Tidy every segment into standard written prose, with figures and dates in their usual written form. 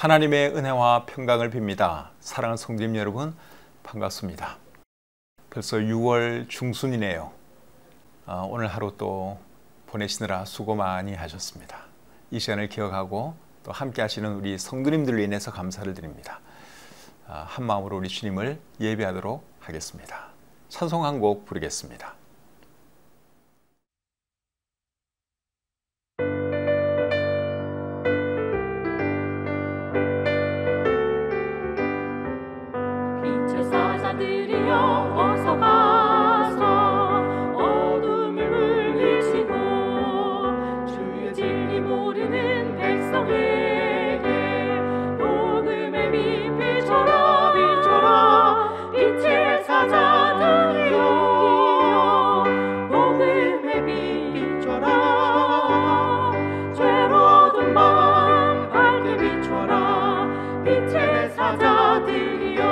하나님의 은혜와 평강을 빕니다. 사랑하는 성도님 여러분, 반갑습니다. 벌써 6월 중순이네요. 오늘 하루 또 보내시느라 수고 많이 하셨습니다. 이 시간을 기억하고 또 함께 하시는 우리 성도님들로 인해서 감사를 드립니다. 한 마음으로 우리 주님을 예배하도록 하겠습니다. 찬송 한 곡 부르겠습니다. 빛의 사자들이여 어서 가서 어둠을 물리치고 주의 진리 모르는 백성에게 복음의 빛 비춰라 비춰라 빛의 사자들이여 복음의 빛 비춰라 죄로운 밤 밝게 비춰라 빛의 사자들이여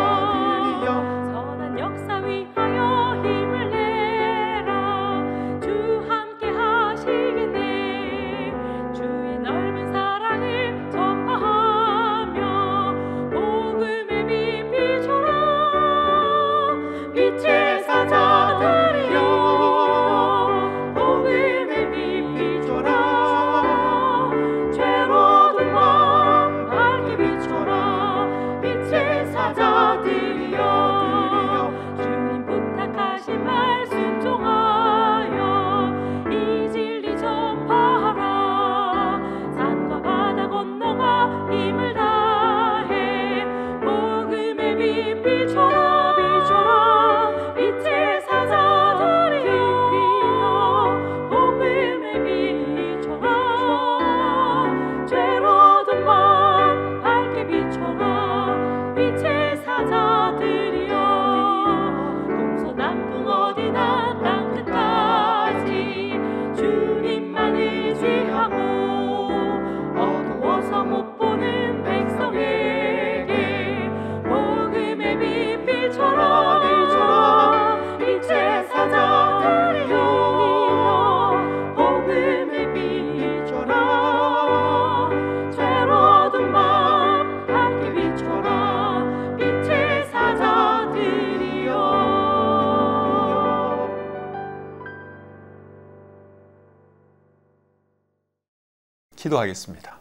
기도하겠습니다.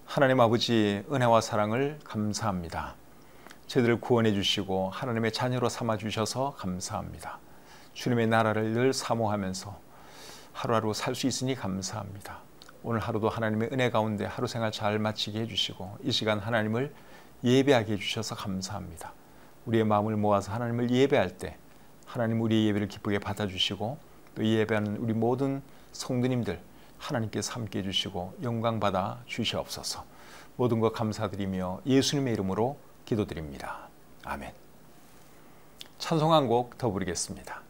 하나님 아버지, 은혜와 사랑을 감사합니다. 저희들을 구원해 주시고 하나님의 자녀로 삼아 주셔서 감사합니다. 주님의 나라를 늘 사모하면서 하루하루 살 수 있으니 감사합니다. 오늘 하루도 하나님의 은혜 가운데 하루 생활 잘 마치게 해주시고 이 시간 하나님을 예배하게 해주셔서 감사합니다. 우리의 마음을 모아서 하나님을 예배할 때 하나님 우리의 예배를 기쁘게 받아주시고 또 예배하는 우리 모든 성도님들 하나님께서 함께 해주시고 영광 받아 주시옵소서. 모든 것 감사드리며 예수님의 이름으로 기도드립니다. 아멘. 찬송 한 곡 더 부르겠습니다.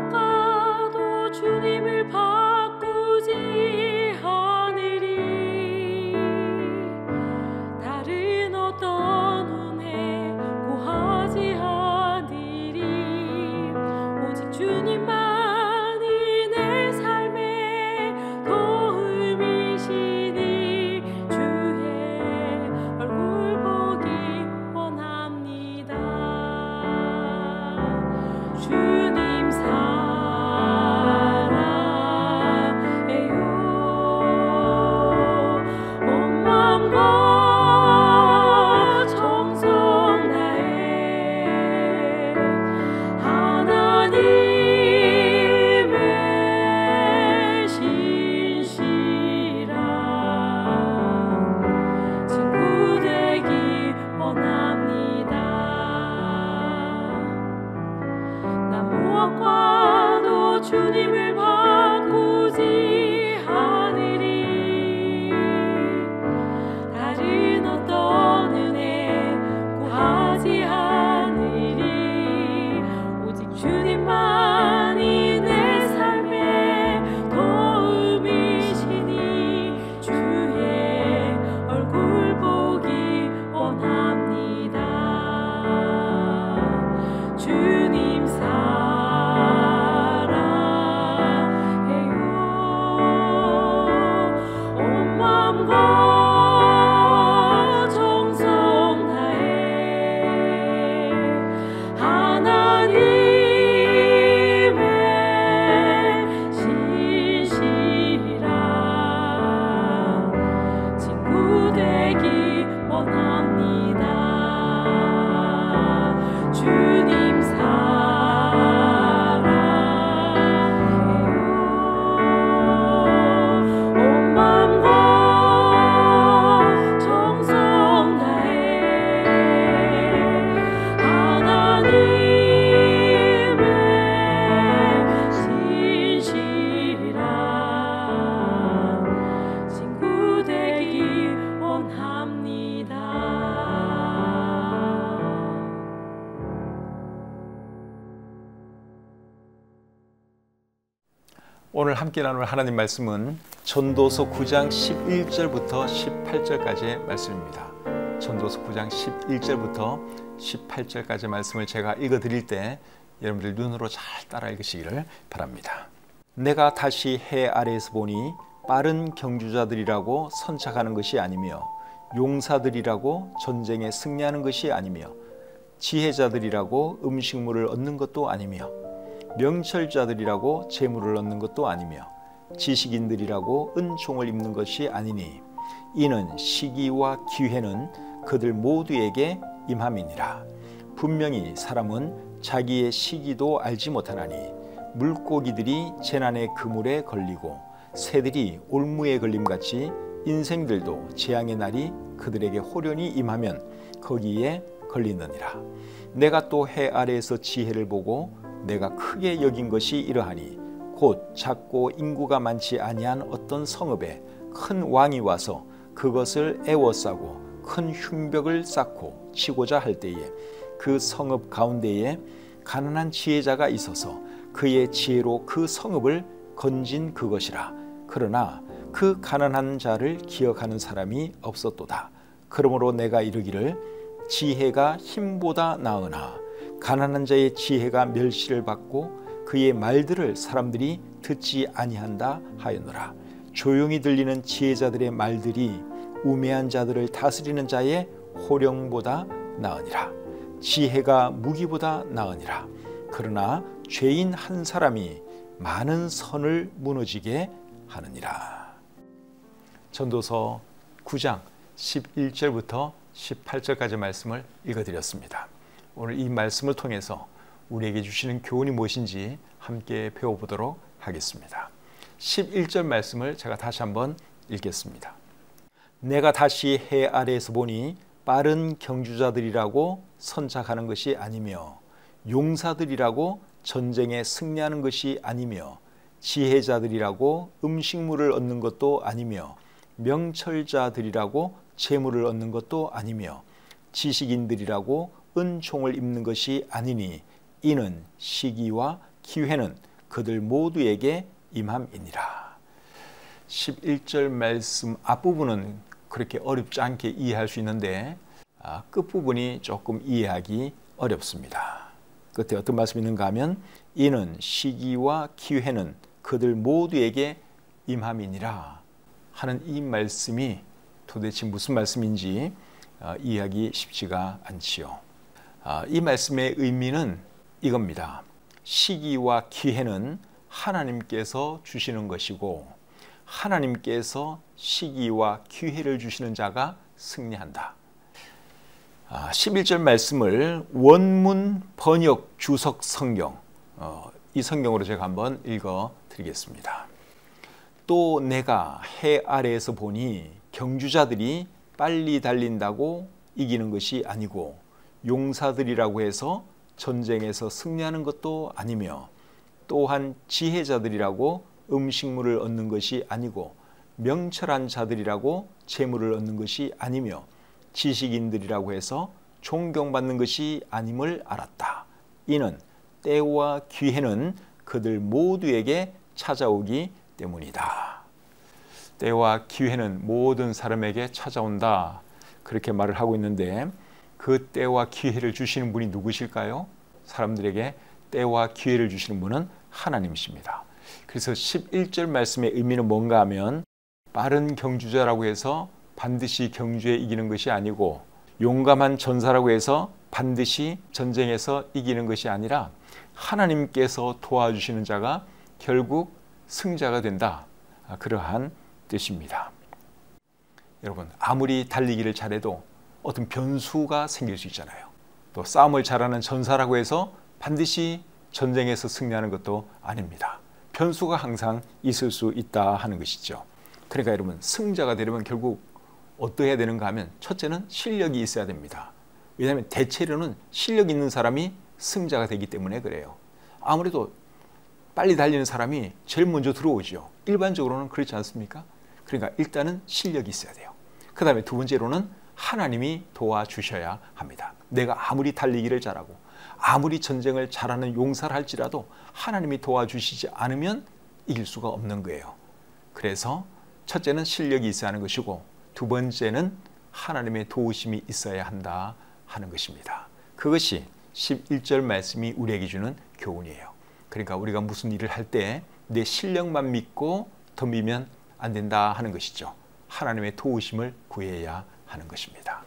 무엇과도 주님을 바꾸지 않으리 다른 어떤 은혜 구하지 않으리 오직 주님만이 내 삶의 도움이시니 주의 얼굴 보기 원합니다. 주님 사랑해요 온 마음과 정성 다해 하나님의 신실한 친구 되기 원합니다. 무엇과도 주님을 바꾸지 않으리 다른 어떤 은혜 구하지 않으리 오직 주님만이 내 삶의 도움이시 오늘 함께 나눌 하나님 말씀은 전도서 9장 11절부터 18절까지의 말씀입니다. 전도서 9장 11절부터 18절까지의 말씀을 제가 읽어드릴 때 여러분들 눈으로 잘 따라 읽으시기를 바랍니다. 내가 다시 해 아래에서 보니 빠른 경주자들이라고 선착하는 것이 아니며 용사들이라고 전쟁에 승리하는 것이 아니며 지혜자들이라고 음식물을 얻는 것도 아니며 명철자들이라고 재물을 얻는 것도 아니며 지식인들이라고 은총을 입는 것이 아니니 이는 시기와 기회는 그들 모두에게 임함이니라. 분명히 사람은 자기의 시기도 알지 못하나니 물고기들이 재난의 그물에 걸리고 새들이 올무에 걸림같이 인생들도 재앙의 날이 그들에게 호련히 임하면 거기에 걸리느니라. 내가 또 해 아래에서 지혜를 보고 내가 크게 여긴 것이 이러하니 곧 작고 인구가 많지 아니한 어떤 성읍에 큰 왕이 와서 그것을 애워싸고 큰 흉벽을 쌓고 치고자 할 때에 그 성읍 가운데에 가난한 지혜자가 있어서 그의 지혜로 그 성읍을 건진 그것이라. 그러나 그 가난한 자를 기억하는 사람이 없었도다. 그러므로 내가 이르기를 지혜가 힘보다 나으나 가난한 자의 지혜가 멸시를 받고 그의 말들을 사람들이 듣지 아니한다 하였노라. 조용히 들리는 지혜자들의 말들이 우매한 자들을 다스리는 자의 호령보다 나으니라. 지혜가 무기보다 나으니라. 그러나 죄인 한 사람이 많은 선을 무너지게 하느니라. 전도서 9장 11절부터 18절까지 말씀을 읽어드렸습니다. 오늘 이 말씀을 통해서 우리에게 주시는 교훈이 무엇인지 함께 배워보도록 하겠습니다. 11절 말씀을 제가 다시 한번 읽겠습니다. 내가 다시 해 아래에서 보니 빠른 경주자들이라고 선착하는 것이 아니며 용사들이라고 전쟁에 승리하는 것이 아니며 지혜자들이라고 음식물을 얻는 것도 아니며 명철자들이라고 재물을 얻는 것도 아니며 지식인들이라고 은총을 입는 것이 아니니 이는 시기와 기회는 그들 모두에게 임함이니라. 11절 말씀 앞부분은 그렇게 어렵지 않게 이해할 수 있는데 끝부분이 조금 이해하기 어렵습니다. 끝에 어떤 말씀이 있는가 하면 이는 시기와 기회는 그들 모두에게 임함이니라 하는 이 말씀이 도대체 무슨 말씀인지 이해하기 쉽지가 않지요. 이 말씀의 의미는 이겁니다. 시기와 기회는 하나님께서 주시는 것이고 하나님께서 시기와 기회를 주시는 자가 승리한다. 11절 말씀을 원문 번역 주석 성경, 이 성경으로 제가 한번 읽어 드리겠습니다. 또 내가 해 아래에서 보니 경주자들이 빨리 달린다고 이기는 것이 아니고 용사들이라고 해서 전쟁에서 승리하는 것도 아니며 또한 지혜자들이라고 음식물을 얻는 것이 아니고 명철한 자들이라고 재물을 얻는 것이 아니며 지식인들이라고 해서 존경받는 것이 아님을 알았다. 이는 때와 기회는 그들 모두에게 찾아오기 때문이다. 때와 기회는 모든 사람에게 찾아온다. 그렇게 말을 하고 있는데 그 때와 기회를 주시는 분이 누구실까요? 사람들에게 때와 기회를 주시는 분은 하나님이십니다. 그래서 11절 말씀의 의미는 뭔가 하면 빠른 경주자라고 해서 반드시 경주에 이기는 것이 아니고 용감한 전사라고 해서 반드시 전쟁에서 이기는 것이 아니라 하나님께서 도와주시는 자가 결국 승자가 된다. 그러한 뜻입니다. 여러분, 아무리 달리기를 잘해도 어떤 변수가 생길 수 있잖아요. 또 싸움을 잘하는 전사라고 해서 반드시 전쟁에서 승리하는 것도 아닙니다. 변수가 항상 있을 수 있다 하는 것이죠. 그러니까 여러분, 승자가 되려면 결국 어떠해야 되는가 하면 첫째는 실력이 있어야 됩니다. 왜냐하면 대체로는 실력 있는 사람이 승자가 되기 때문에 그래요. 아무래도 빨리 달리는 사람이 제일 먼저 들어오죠. 일반적으로는 그렇지 않습니까? 그러니까 일단은 실력이 있어야 돼요. 그 다음에 두 번째로는 하나님이 도와주셔야 합니다. 내가 아무리 달리기를 잘하고 아무리 전쟁을 잘하는 용사를 할지라도 하나님이 도와주시지 않으면 이길 수가 없는 거예요. 그래서 첫째는 실력이 있어야 하는 것이고, 두 번째는 하나님의 도우심이 있어야 한다 하는 것입니다. 그것이 11절 말씀이 우리에게 주는 교훈이에요. 그러니까 우리가 무슨 일을 할 때 내 실력만 믿고 덤비면 안 된다 하는 것이죠. 하나님의 도우심을 구해야 하는 것입니다.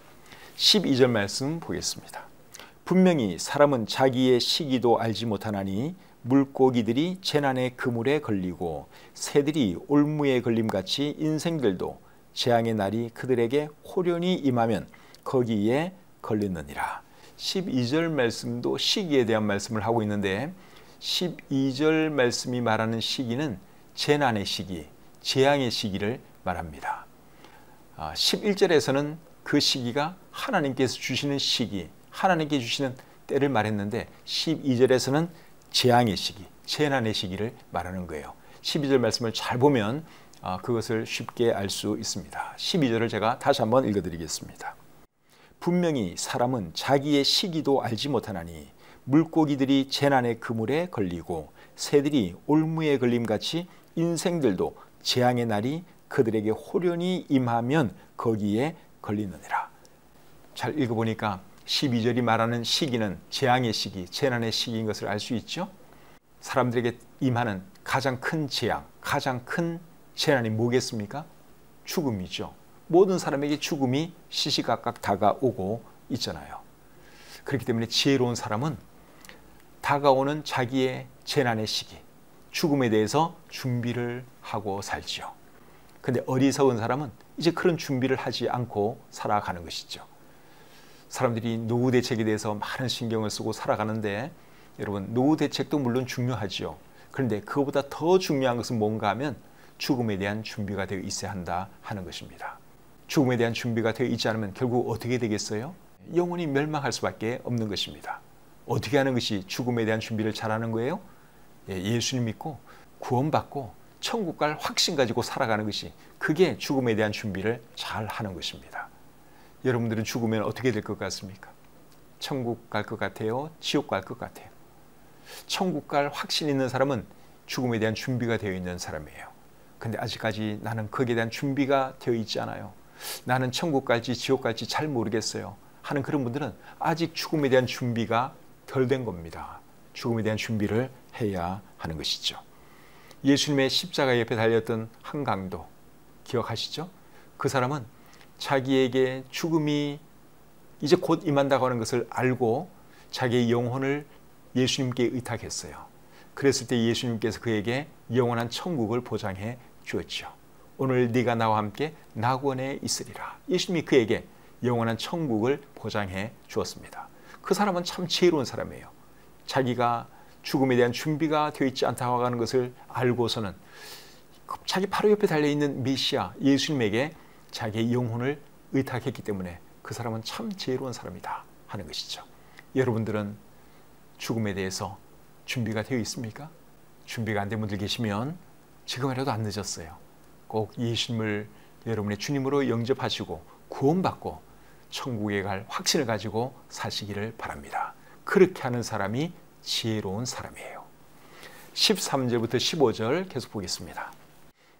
12절 말씀 보겠습니다. 분명히 사람은 자기의 시기도 알지 못하나니 물고기들이 재난의 그물에 걸리고 새들이 올무에 걸림같이 인생들도 재앙의 날이 그들에게 호련히 임하면 거기에 걸리느니라. 12절 말씀도 시기에 대한 말씀을 하고 있는데, 12절 말씀이 말하는 시기는 재난의 시기, 재앙의 시기를 말합니다. 11절에서는 그 시기가 하나님께서 주시는 시기, 하나님께 주시는 때를 말했는데, 12절에서는 재앙의 시기, 재난의 시기를 말하는 거예요. 12절 말씀을 잘 보면 그것을 쉽게 알 수 있습니다. 12절을 제가 다시 한번 읽어드리겠습니다. 분명히 사람은 자기의 시기도 알지 못하나니 물고기들이 재난의 그물에 걸리고 새들이 올무에 걸림같이 인생들도 재앙의 날이 그들에게 호련히 임하면 거기에 걸리느니라. 잘 읽어보니까 12절이 말하는 시기는 재앙의 시기, 재난의 시기인 것을 알 수 있죠. 사람들에게 임하는 가장 큰 재앙, 가장 큰 재난이 뭐겠습니까? 죽음이죠. 모든 사람에게 죽음이 시시각각 다가오고 있잖아요. 그렇기 때문에 지혜로운 사람은 다가오는 자기의 재난의 시기, 죽음에 대해서 준비를 하고 살지요. 근데 어리석은 사람은 이제 그런 준비를 하지 않고 살아가는 것이죠. 사람들이 노후 대책에 대해서 많은 신경을 쓰고 살아가는데, 여러분, 노후 대책도 물론 중요하지요. 그런데 그것보다 더 중요한 것은 뭔가 하면 죽음에 대한 준비가 되어 있어야 한다 하는 것입니다. 죽음에 대한 준비가 되어 있지 않으면 결국 어떻게 되겠어요? 영원히 멸망할 수밖에 없는 것입니다. 어떻게 하는 것이 죽음에 대한 준비를 잘하는 거예요? 예수님 믿고 구원받고 천국 갈 확신 가지고 살아가는 것이, 그게 죽음에 대한 준비를 잘 하는 것입니다. 여러분들은 죽으면 어떻게 될 것 같습니까? 천국 갈 것 같아요? 지옥 갈 것 같아요? 천국 갈 확신 있는 사람은 죽음에 대한 준비가 되어 있는 사람이에요. 근데 아직까지 나는 거기에 대한 준비가 되어 있지 않아요. 나는 천국 갈지 지옥 갈지 잘 모르겠어요 하는 그런 분들은 아직 죽음에 대한 준비가 덜 된 겁니다. 죽음에 대한 준비를 해야 하는 것이죠. 예수님의 십자가 옆에 달렸던 한 강도 기억하시죠? 그 사람은 자기에게 죽음이 이제 곧 임한다고 하는 것을 알고 자기의 영혼을 예수님께 의탁했어요. 그랬을 때 예수님께서 그에게 영원한 천국을 보장해 주었죠. 오늘 네가 나와 함께 낙원에 있으리라. 예수님이 그에게 영원한 천국을 보장해 주었습니다. 그 사람은 참 지혜로운 사람이에요. 자기가 죽음에 대한 준비가 되어 있지 않다고 하는 것을 알고서는 자기 바로 옆에 달려있는 메시아 예수님에게 자기의 영혼을 의탁했기 때문에 그 사람은 참 지혜로운 사람이다 하는 것이죠. 여러분들은 죽음에 대해서 준비가 되어 있습니까? 준비가 안 된 분들 계시면 지금이라도 안 늦었어요. 꼭 예수님을 여러분의 주님으로 영접하시고 구원받고 천국에 갈 확신을 가지고 사시기를 바랍니다. 그렇게 하는 사람이 지혜로운 사람이에요. 13절부터 15절 계속 보겠습니다.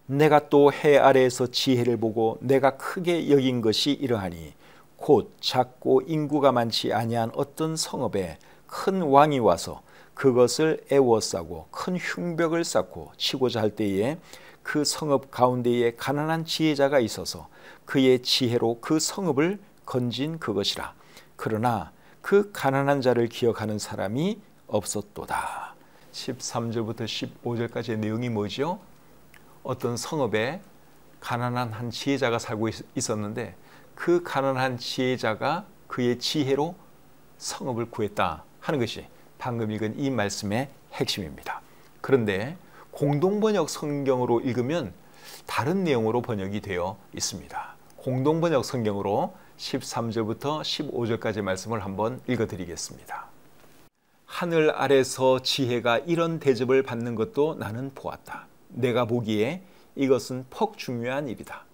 내가 또 해 아래에서 지혜를 보고 내가 크게 여긴 것이 이러하니 곧 작고 인구가 많지 아니한 어떤 성읍에 큰 왕이 와서 그것을 애워싸고 큰 흉벽을 쌓고 치고자 할 때에 그 성읍 가운데에 가난한 지혜자가 있어서 그의 지혜로 그 성읍을 건진 그것이라. 그러나 그 가난한 자를 기억하는 사람이 없었도다. 13절부터 15절까지의 내용이 뭐죠? 어떤 성읍에 가난한 한 지혜자가 살고 있었는데 그 가난한 지혜자가 그의 지혜로 성읍을 구했다 하는 것이 방금 읽은 이 말씀의 핵심입니다. 그런데 공동번역 성경으로 읽으면 다른 내용으로 번역이 되어 있습니다. 공동번역 성경으로 13절부터 15절까지 말씀을 한번 읽어드리겠습니다. 하늘 아래서 지혜가 이런 대접을 받는 것도 나는 보았다. 내가 보기에 이것은 퍽 중요한 일이다.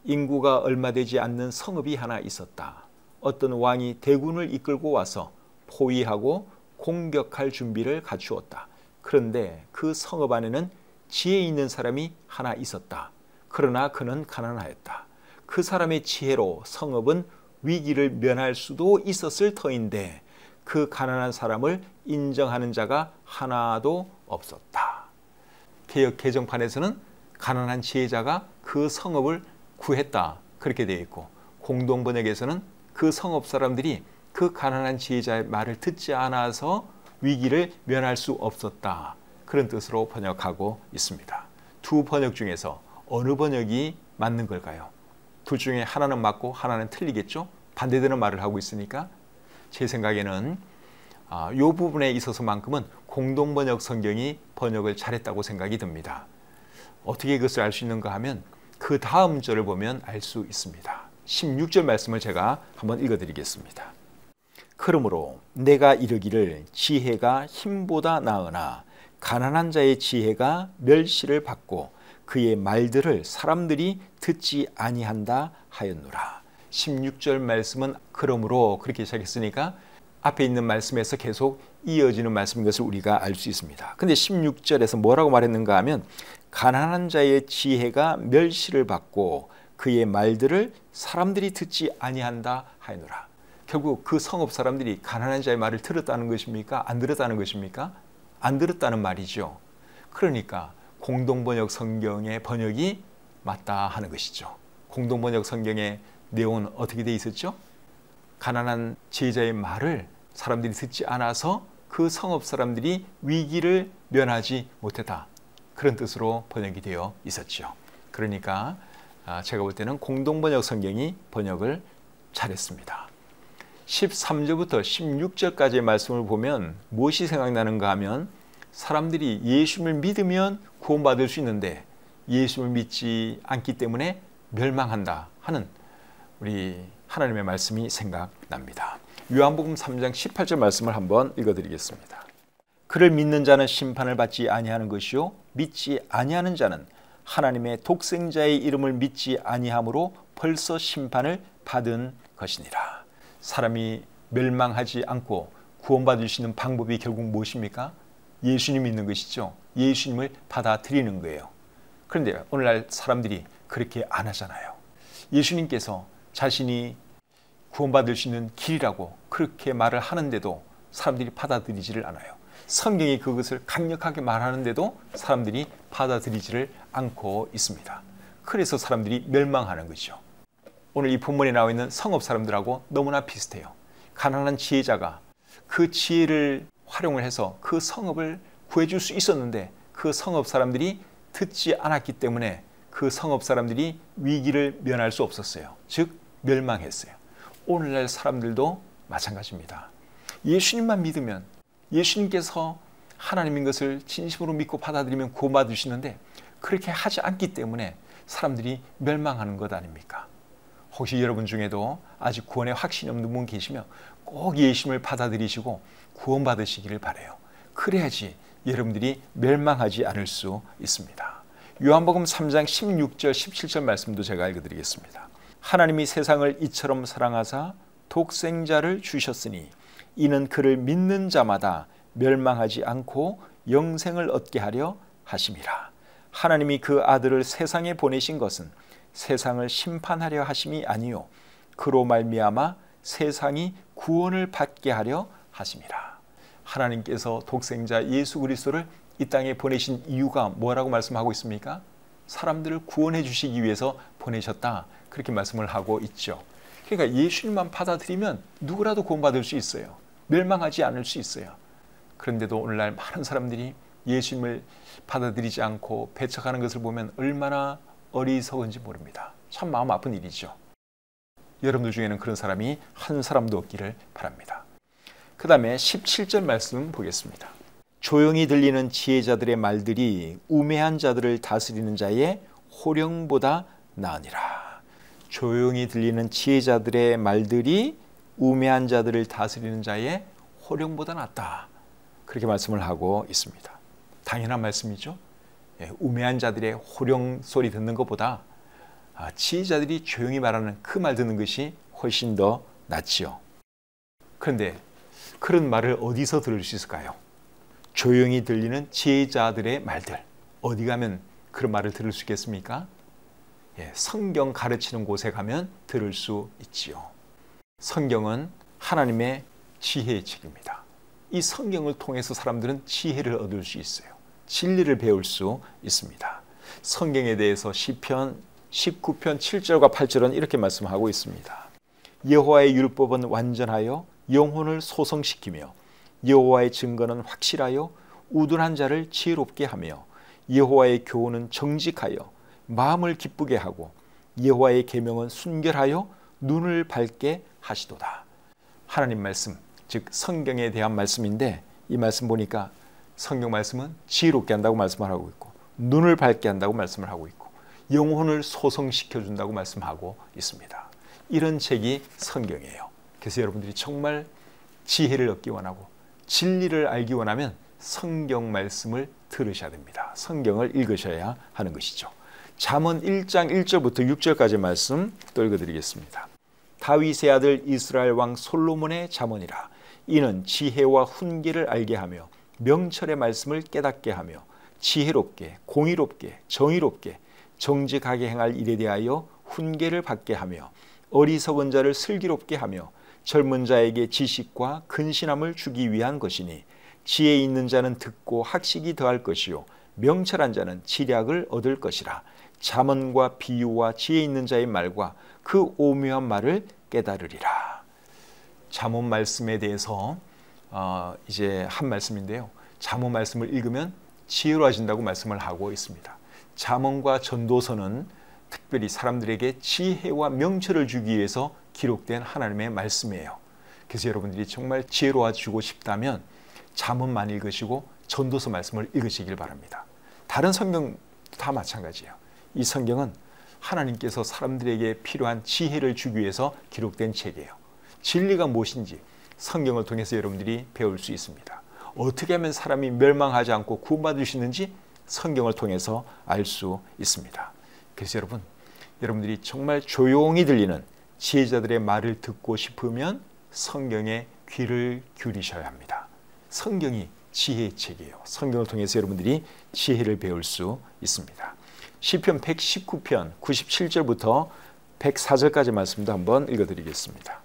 인구가 얼마 되지 않는 성읍이 하나 있었다. 어떤 왕이 대군을 이끌고 와서 포위하고 공격할 준비를 갖추었다. 그런데 그 성읍 안에는 지혜 있는 사람이 하나 있었다. 그러나 그는 가난하였다. 그 사람의 지혜로 성읍은 위기를 면할 수도 있었을 터인데 그 가난한 사람을 인정하는 자가 하나도 없었다. 개역 개정판에서는 가난한 지혜자가 그 성읍을 구했다 그렇게 되어 있고, 공동번역에서는 그 성읍 사람들이 그 가난한 지혜자의 말을 듣지 않아서 위기를 면할 수 없었다 그런 뜻으로 번역하고 있습니다. 두 번역 중에서 어느 번역이 맞는 걸까요? 둘 중에 하나는 맞고 하나는 틀리겠죠? 반대되는 말을 하고 있으니까 제 생각에는 이 부분에 있어서만큼은 공동번역 성경이 번역을 잘했다고 생각이 듭니다. 어떻게 그것을 알 수 있는가 하면 그 다음 절을 보면 알 수 있습니다. 16절 말씀을 제가 한번 읽어드리겠습니다. 그러므로 내가 이르기를 지혜가 힘보다 나으나 가난한 자의 지혜가 멸시를 받고 그의 말들을 사람들이 듣지 아니한다 하였노라. 16절 말씀은 그러므로 그렇게 시작했으니까 앞에 있는 말씀에서 계속 이어지는 말씀인 것을 우리가 알 수 있습니다. 근데 16절에서 뭐라고 말했는가 하면 가난한 자의 지혜가 멸시를 받고 그의 말들을 사람들이 듣지 아니한다 하였노라. 결국 그 성읍 사람들이 가난한 자의 말을 들었다는 것입니까? 안 들었다는 것입니까? 안 들었다는 말이죠. 그러니까 공동번역 성경의 번역이 맞다 하는 것이죠. 공동번역 성경의 내용은 어떻게 되어 있었죠? 가난한 지혜자의 말을 사람들이 듣지 않아서 그 성읍 사람들이 위기를 면하지 못했다. 그런 뜻으로 번역이 되어 있었죠. 그러니까 제가 볼 때는 공동번역 성경이 번역을 잘했습니다. 13절부터 16절까지의 말씀을 보면 무엇이 생각나는가 하면 사람들이 예수님을 믿으면 구원받을 수 있는데 예수님을 믿지 않기 때문에 멸망한다 하는 우리 하나님의 말씀이 생각납니다. 요한복음 3장 18절 말씀을 한번 읽어드리겠습니다. 그를 믿는 자는 심판을 받지 아니하는 것이요 믿지 아니하는 자는 하나님의 독생자의 이름을 믿지 아니함으로 벌써 심판을 받은 것이니라. 사람이 멸망하지 않고 구원받을 수 있는 방법이 결국 무엇입니까? 예수님 믿는 것이죠. 예수님을 받아들이는 거예요. 그런데 오늘날 사람들이 그렇게 안 하잖아요. 예수님께서 자신이 구원받을 수 있는 길이라고 그렇게 말을 하는데도 사람들이 받아들이지를 않아요. 성경이 그것을 강력하게 말하는데도 사람들이 받아들이지를 않고 있습니다. 그래서 사람들이 멸망하는 거죠. 오늘 이 본문에 나와 있는 성읍 사람들하고 너무나 비슷해요. 가난한 지혜자가 그 지혜를 활용을 해서 그 성읍을 구해줄 수 있었는데 그 성읍 사람들이 듣지 않았기 때문에 그 성읍 사람들이 위기를 면할 수 없었어요. 즉 멸망했어요. 오늘날 사람들도 마찬가지입니다. 예수님만 믿으면 예수님께서 하나님인 것을 진심으로 믿고 받아들이면 구원받으시는데 그렇게 하지 않기 때문에 사람들이 멸망하는 것 아닙니까? 혹시 여러분 중에도 아직 구원에 확신이 없는 분 계시면 꼭 예수님을 받아들이시고 구원받으시기를 바라요. 그래야지 여러분들이 멸망하지 않을 수 있습니다. 요한복음 3장 16절 17절 말씀도 제가 읽어드리겠습니다. 하나님이 세상을 이처럼 사랑하사 독생자를 주셨으니 이는 그를 믿는 자마다 멸망하지 않고 영생을 얻게 하려 하심이라. 하나님이 그 아들을 세상에 보내신 것은 세상을 심판하려 하심이 아니요 그로 말미암아 세상이 구원을 받게 하려 하심이라. 하나님께서 독생자 예수 그리스도를 이 땅에 보내신 이유가 뭐라고 말씀하고 있습니까? 사람들을 구원해 주시기 위해서 보내셨다 그렇게 말씀을 하고 있죠. 그러니까 예수님만 받아들이면 누구라도 구원받을 수 있어요. 멸망하지 않을 수 있어요. 그런데도 오늘날 많은 사람들이 예수님을 받아들이지 않고 배척하는 것을 보면 얼마나 어리석은지 모릅니다. 참 마음 아픈 일이죠. 여러분들 중에는 그런 사람이 한 사람도 없기를 바랍니다. 그 다음에 17절 말씀 보겠습니다. 조용히 들리는 지혜자들의 말들이 우매한 자들을 다스리는 자의 호령보다 나으니라. 조용히 들리는 지혜자들의 말들이 우매한 자들을 다스리는 자의 호령보다 낫다. 그렇게 말씀을 하고 있습니다. 당연한 말씀이죠. 우매한 자들의 호령 소리 듣는 것보다 지혜자들이 조용히 말하는 그 말 듣는 것이 훨씬 더 낫지요. 그런데 그런 말을 어디서 들을 수 있을까요? 조용히 들리는 지혜자들의 말들. 어디 가면 그런 말을 들을 수 있겠습니까? 예, 성경 가르치는 곳에 가면 들을 수 있지요. 성경은 하나님의 지혜의 책입니다. 이 성경을 통해서 사람들은 지혜를 얻을 수 있어요. 진리를 배울 수 있습니다. 성경에 대해서 시편 19편 7절과 8절은 이렇게 말씀하고 있습니다. 여호와의 율법은 완전하여 영혼을 소성시키며 여호와의 증거는 확실하여 우둔한 자를 지혜롭게 하며 여호와의 교훈은 정직하여 마음을 기쁘게 하고 여호와의 계명은 순결하여 눈을 밝게 하시도다. 하나님 말씀, 즉 성경에 대한 말씀인데 이 말씀 보니까 성경 말씀은 지혜롭게 한다고 말씀을 하고 있고 눈을 밝게 한다고 말씀을 하고 있고 영혼을 소성시켜 준다고 말씀하고 있습니다. 이런 책이 성경이에요. 그래서 여러분들이 정말 지혜를 얻기 원하고 진리를 알기 원하면 성경 말씀을 들으셔야 됩니다. 성경을 읽으셔야 하는 것이죠. 잠언 1장 1절부터 6절까지 말씀 또 읽어드리겠습니다. 다윗의 아들 이스라엘 왕 솔로몬의 잠언이라. 이는 지혜와 훈계를 알게 하며 명철의 말씀을 깨닫게 하며 지혜롭게 공의롭게 정의롭게 정직하게 행할 일에 대하여 훈계를 받게 하며 어리석은 자를 슬기롭게 하며 젊은 자에게 지식과 근신함을 주기 위한 것이니 지혜 있는 자는 듣고 학식이 더할 것이요 명철한 자는 지략을 얻을 것이라. 잠언과 비유와 지혜 있는 자의 말과 그 오묘한 말을 깨달으리라. 잠언 말씀에 대해서 이제 한 말씀인데요. 잠언 말씀을 읽으면 지혜로워진다고 말씀을 하고 있습니다. 잠언과 전도서는 특별히 사람들에게 지혜와 명철을 주기 위해서 기록된 하나님의 말씀이에요. 그래서 여러분들이 정말 지혜로워지고 싶다면 잠언만 읽으시고 전도서 말씀을 읽으시길 바랍니다. 다른 성경 다 마찬가지예요. 이 성경은 하나님께서 사람들에게 필요한 지혜를 주기 위해서 기록된 책이에요. 진리가 무엇인지 성경을 통해서 여러분들이 배울 수 있습니다. 어떻게 하면 사람이 멸망하지 않고 구원받을 수 있는지 성경을 통해서 알 수 있습니다. 그래서 여러분들이 정말 조용히 들리는 지혜자들의 말을 듣고 싶으면 성경에 귀를 기울이셔야 합니다. 성경이 지혜의 책이에요. 성경을 통해서 여러분들이 지혜를 배울 수 있습니다. 시편 119편 97절부터 104절까지 말씀도 한번 읽어드리겠습니다.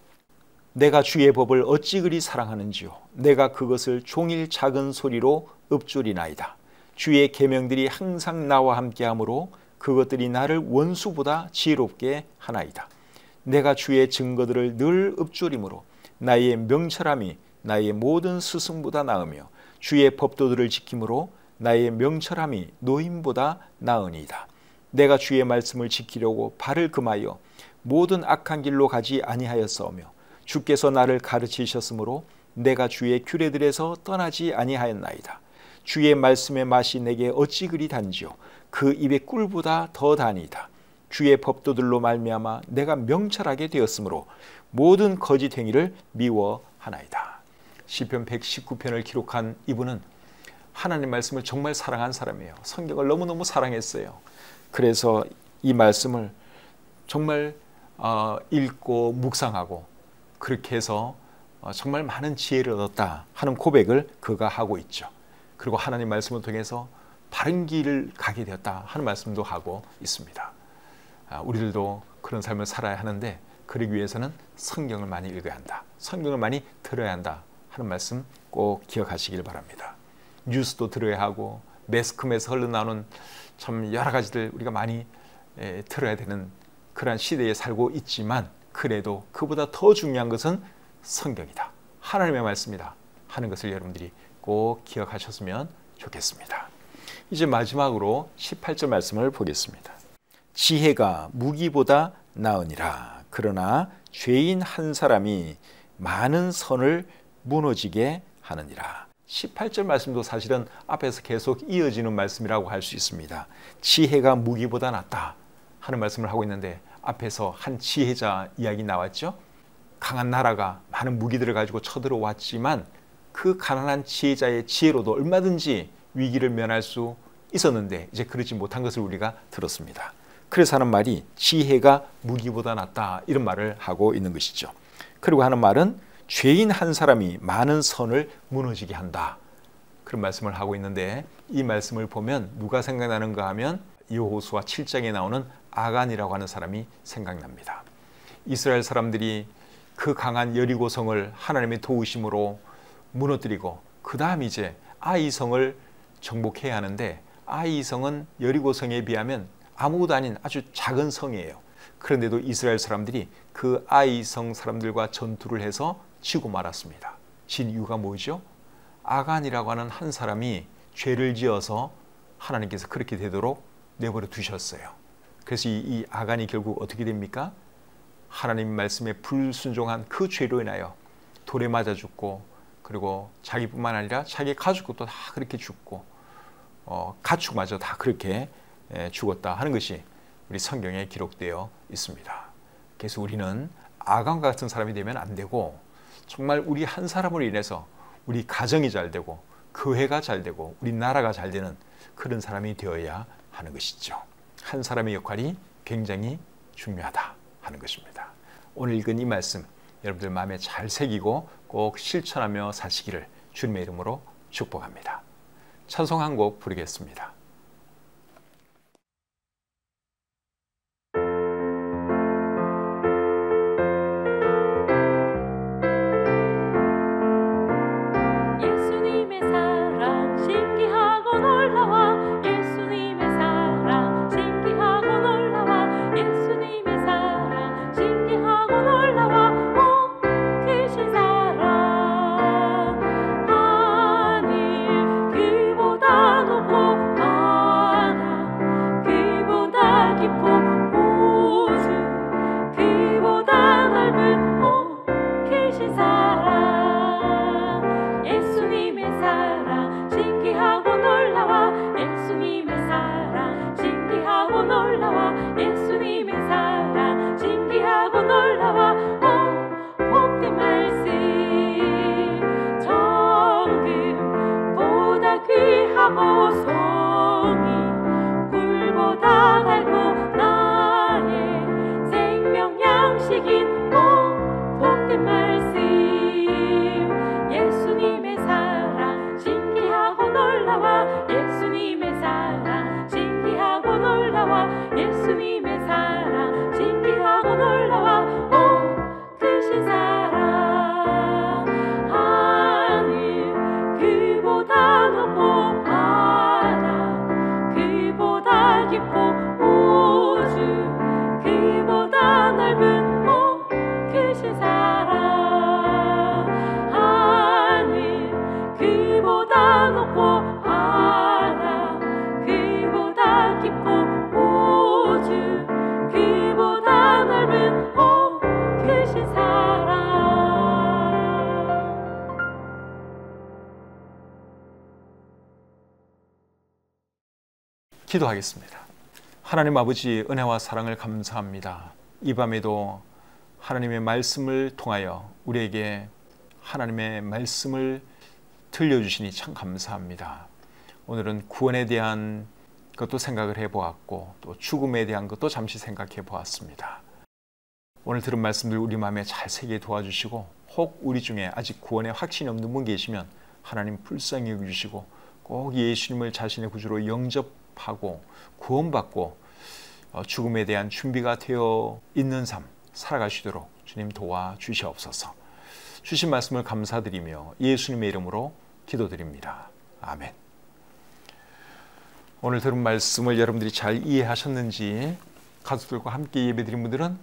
내가 주의 법을 어찌 그리 사랑하는지요. 내가 그것을 종일 작은 소리로 읊조리나이다. 주의 계명들이 항상 나와 함께하므로 그것들이 나를 원수보다 지혜롭게 하나이다. 내가 주의 증거들을 늘 읊조림으로 나의 명철함이 나의 모든 스승보다 나으며 주의 법도들을 지킴으로 나의 명철함이 노임보다 나으니이다. 내가 주의 말씀을 지키려고 발을 금하여 모든 악한 길로 가지 아니하였사오며 주께서 나를 가르치셨으므로 내가 주의 규례들에서 떠나지 아니하였나이다. 주의 말씀의 맛이 내게 어찌 그리 단지요. 그 입의 꿀보다 더 다니이다. 주의 법도들로 말미암아 내가 명철하게 되었으므로 모든 거짓 행위를 미워하나이다. 시편 119편을 기록한 이분은 하나님 말씀을 정말 사랑한 사람이에요. 성경을 너무너무 사랑했어요. 그래서 이 말씀을 정말 읽고 묵상하고 그렇게 해서 정말 많은 지혜를 얻었다 하는 고백을 그가 하고 있죠. 그리고 하나님 말씀을 통해서 바른 길을 가게 되었다 하는 말씀도 하고 있습니다. 우리들도 그런 삶을 살아야 하는데 그러기 위해서는 성경을 많이 읽어야 한다. 성경을 많이 들어야 한다 하는 말씀 꼭 기억하시길 바랍니다. 뉴스도 들어야 하고 매스컴에서 흘러나오는 참 여러 가지들 우리가 많이 들어야 되는 그러한 시대에 살고 있지만 그래도 그보다 더 중요한 것은 성경이다. 하나님의 말씀이다 하는 것을 여러분들이 꼭 기억하셨으면 좋겠습니다. 이제 마지막으로 18절 말씀을 보겠습니다. 지혜가 무기보다 나으니라. 그러나 죄인 한 사람이 많은 선을 무너지게 하느니라. 18절 말씀도 사실은 앞에서 계속 이어지는 말씀이라고 할 수 있습니다. 지혜가 무기보다 낫다 하는 말씀을 하고 있는데 앞에서 한 지혜자 이야기 나왔죠. 강한 나라가 많은 무기들을 가지고 쳐들어왔지만 그 가난한 지혜자의 지혜로도 얼마든지 위기를 면할 수 있었는데 이제 그러지 못한 것을 우리가 들었습니다. 그래서 하는 말이 지혜가 무기보다 낫다 이런 말을 하고 있는 것이죠. 그리고 하는 말은 죄인 한 사람이 많은 선을 무너지게 한다. 그런 말씀을 하고 있는데, 이 말씀을 보면 누가 생각나는가 하면 여호수아 7장에 나오는 아간이라고 하는 사람이 생각납니다. 이스라엘 사람들이 그 강한 여리고성을 하나님의 도우심으로 무너뜨리고 그 다음 이제 아이 성을 정복해야 하는데, 아이 성은 여리고성에 비하면 아무것도 아닌 아주 작은 성이에요. 그런데도 이스라엘 사람들이 그 아이 성 사람들과 전투를 해서 지고 말았습니다. 진 이유가 뭐죠? 아간이라고 하는 한 사람이 죄를 지어서 하나님께서 그렇게 되도록 내버려 두셨어요. 그래서 이 아간이 결국 어떻게 됩니까? 하나님 말씀에 불순종한 그 죄로 인하여 돌에 맞아 죽고, 그리고 자기뿐만 아니라 자기 가족도 다 그렇게 죽고, 가축마저 다 그렇게 죽었다 하는 것이 우리 성경에 기록되어 있습니다. 그래서 우리는 아간과 같은 사람이 되면 안 되고, 정말 우리 한 사람으로 인해서 우리 가정이 잘 되고 교회가 잘 되고 우리 나라가 잘 되는 그런 사람이 되어야 하는 것이죠. 한 사람의 역할이 굉장히 중요하다 하는 것입니다. 오늘 읽은 이 말씀 여러분들 마음에 잘 새기고 꼭 실천하며 사시기를 주님의 이름으로 축복합니다. 찬송 한 곡 부르겠습니다. 예수님의 사랑 신기하고 놀라워 예수님의 사랑 신기하고 놀라워 예수님의 사랑 신기하고 놀라워 오 크신 사랑 하늘 그보다 높고 바다 그보다 깊고 우주 그보다 넓은 오 크신 사랑 예수님의 사랑 신기하고 놀라워 예수님의 사랑 신기하고 놀라워 예수님의 사랑 신기하고 놀라워 오 복된 말씀 정금보다 귀하고 송이 꿀보다 달고 나의 생명 양식인 오 복된 말씀 예수님의 사랑 신기하고 놀라워 예수님의 사랑 신기하고 놀라워 예수님의 사랑 신기하고 놀라워 오 크신 사랑 하늘 그보다 높고 바다 그보다 깊고 우주 그보다 넓은 오 크신 사랑 그보다 높고 바다 그보다 깊고 우주 그보다 넓은 오 크신 사랑 기도하겠습니다. 하나님 아버지, 은혜와 사랑을 감사합니다. 이 밤에도 하나님의 말씀을 통하여 우리에게 하나님의 말씀을 들려주시니 참 감사합니다. 오늘은 구원에 대한 것도 생각을 해보았고 또 죽음에 대한 것도 잠시 생각해 보았습니다. 오늘 들은 말씀들 우리 마음에 잘 새기게 도와주시고, 혹 우리 중에 아직 구원에 확신이 없는 분 계시면 하나님 불쌍히 여겨주시고 꼭 예수님을 자신의 구주로 영접하고 구원받고 죽음에 대한 준비가 되어 있는 삶 살아가시도록 주님 도와주시옵소서. 주신 말씀을 감사드리며 예수님의 이름으로 기도드립니다. 아멘. 오늘 들은 말씀을 여러분들이 잘 이해하셨는지, 가족들과 함께 예배드린 분들은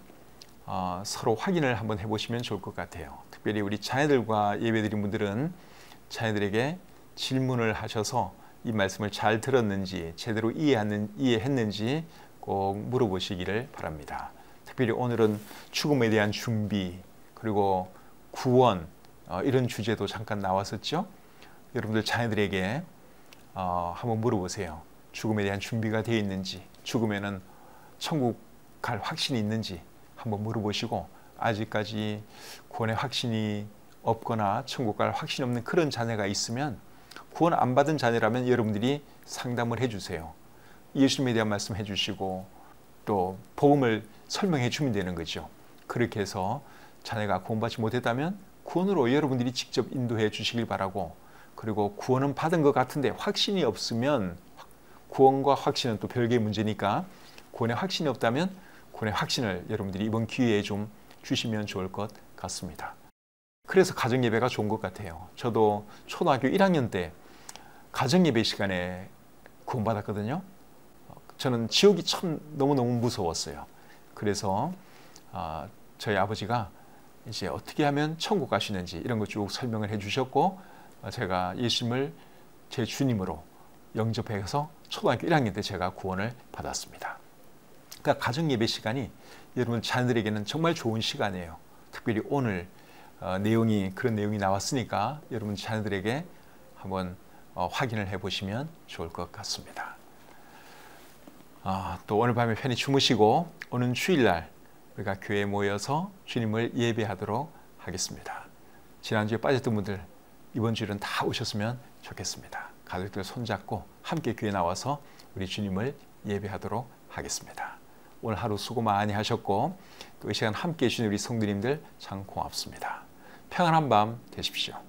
서로 확인을 한번 해보시면 좋을 것 같아요. 특별히 우리 자녀들과 예배드린 분들은 자녀들에게 질문을 하셔서 이 말씀을 잘 들었는지 제대로 이해했는지 꼭 물어보시기를 바랍니다. 특별히 오늘은 죽음에 대한 준비 그리고 구원 이런 주제도 잠깐 나왔었죠. 여러분들 자녀들에게 한번 물어보세요. 죽음에 대한 준비가 되어 있는지, 죽으면은 천국 갈 확신이 있는지 한번 물어보시고, 아직까지 구원의 확신이 없거나 천국 갈 확신이 없는 그런 자녀가 있으면, 구원 안 받은 자녀라면 여러분들이 상담을 해주세요. 예수님에 대한 말씀 해주시고 또 복음을 설명해 주면 되는 거죠. 그렇게 해서 자녀가 구원받지 못했다면 구원으로 여러분들이 직접 인도해 주시길 바라고, 그리고 구원은 받은 것 같은데 확신이 없으면, 구원과 확신은 또 별개의 문제니까 구원의 확신이 없다면 구원의 확신을 여러분들이 이번 기회에 좀 주시면 좋을 것 같습니다. 그래서 가정예배가 좋은 것 같아요. 저도 초등학교 1학년 때 가정예배 시간에 구원받았거든요. 저는 지옥이 참 너무너무 무서웠어요. 그래서 저희 아버지가 이제 어떻게 하면 천국 가시는지 이런 거 쭉 설명을 해주셨고, 제가 예수님을 제 주님으로 영접해서 초등학교 1학년 때 제가 구원을 받았습니다. 그러니까 가정예배 시간이 여러분 자녀들에게는 정말 좋은 시간이에요. 특별히 오늘 그런 내용이 나왔으니까 여러분 자녀들에게 한번 확인을 해보시면 좋을 것 같습니다. 또 오늘 밤에 편히 주무시고 오는 주일날 우리가 교회에 모여서 주님을 예배하도록 하겠습니다. 지난주에 빠졌던 분들 이번 주일은 다 오셨으면 좋겠습니다. 가족들 손잡고 함께 교회에 나와서 우리 주님을 예배하도록 하겠습니다. 오늘 하루 수고 많이 하셨고 또 이 시간 함께 해주신 우리 성도님들 참 고맙습니다. 평안한 밤 되십시오.